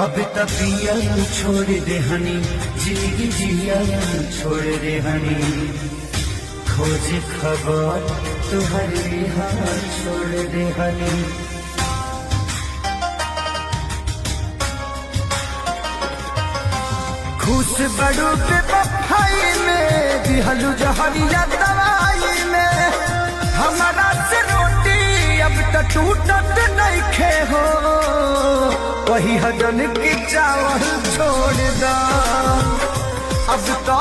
अब तबिया छोड़ दे हनी, जिंदगी जिया छोड़ दे हनी, खोज खबर तुहरे हाथ छोड़ दे हनी। खुश बड़ू के बफाई में दिहलू जहरिया दवाई में, हमारा से रोटी अब तो टूटत नहीं खे हो, वही हजन की चावल छोड़ दा अब तो